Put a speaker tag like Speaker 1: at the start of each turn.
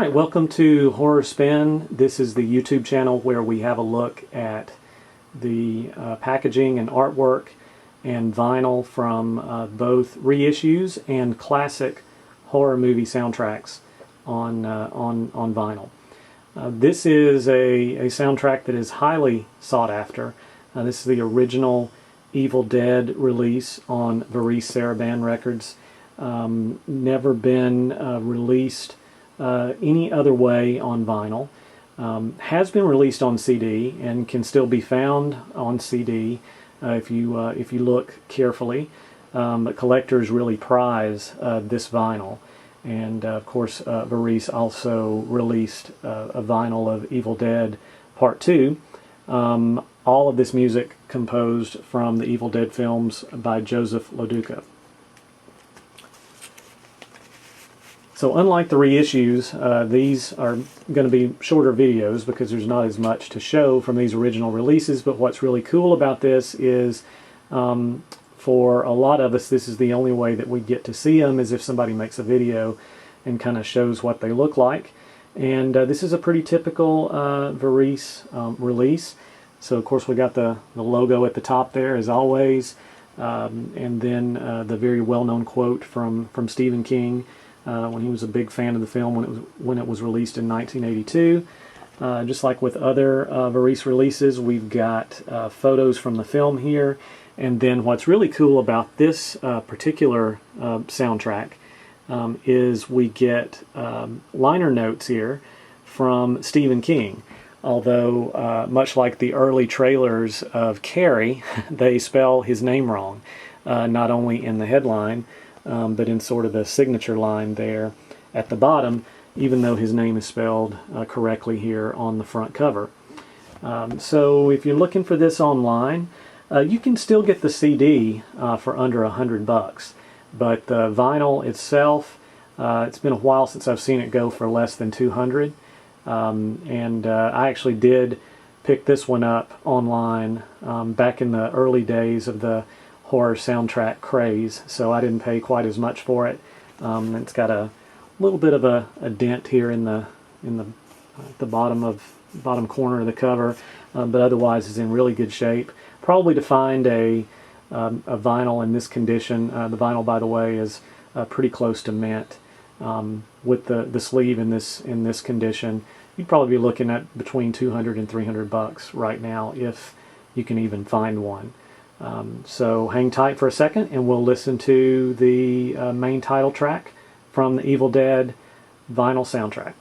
Speaker 1: Alright, welcome to Horror Spin. This is the YouTube channel where we have a look at the packaging and artwork and vinyl from both reissues and classic horror movie soundtracks on vinyl. This is a soundtrack that is highly sought after. This is the original Evil Dead release on Varese Sarabande Records. Never been released any other way on vinyl. Has been released on CD and can still be found on CD if you look carefully. But collectors really prize this vinyl, and of course Varese also released a vinyl of Evil Dead Part 2. All of this music composed from the Evil Dead films by Joseph LoDuca. So unlike the reissues, these are going to be shorter videos because there's not as much to show from these original releases. But what's really cool about this is for a lot of us, this is the only way that we get to see them, is if somebody makes a video and kind of shows what they look like. And this is a pretty typical Varese release. So of course we got the logo at the top there as always, and then the very well-known quote from Stephen King when he was a big fan of the film when it was released in 1982. Just like with other Varese releases, we've got photos from the film here. And then what's really cool about this particular soundtrack is we get liner notes here from Stephen King. Although, much like the early trailers of Carrie, they spell his name wrong, not only in the headline, but in sort of the signature line there at the bottom, even though his name is spelled correctly here on the front cover. So if you're looking for this online, you can still get the CD for under $100, but the vinyl itself, it's been a while since I've seen it go for less than $200. I actually did pick this one up online back in the early days of the horror soundtrack craze, so I didn't pay quite as much for it. It's got a little bit of a dent here in the bottom corner of the cover, but otherwise is in really good shape. Probably to find a vinyl in this condition. The vinyl, by the way, is pretty close to mint. With the sleeve in this condition, you'd probably be looking at between $200 and $300 right now, if you can even find one. So hang tight for a second and we'll listen to the main title track from the Evil Dead vinyl soundtrack.